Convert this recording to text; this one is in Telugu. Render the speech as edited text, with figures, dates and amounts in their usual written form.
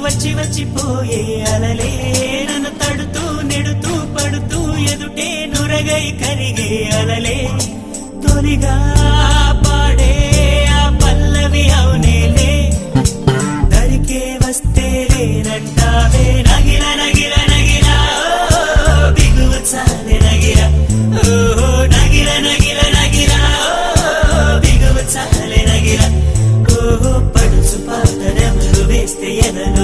వచ్చి వచ్చిపోయే అలలే నన్ను తడుతూ నెడుతూ పడుతూ ఎదుటే నురగై కరిగే అలలే తొలిగా పాడే ఆ పల్లవి అవునేలే దరికే వస్తే లేనంటావే నగిల నగిల నగిల బిగువ చాలే నగిల ఓ నగిల నగిల నగిల బిగువ చాలే నగిల ఓ పడుచు పాటరెవరు వేస్తే ఎదల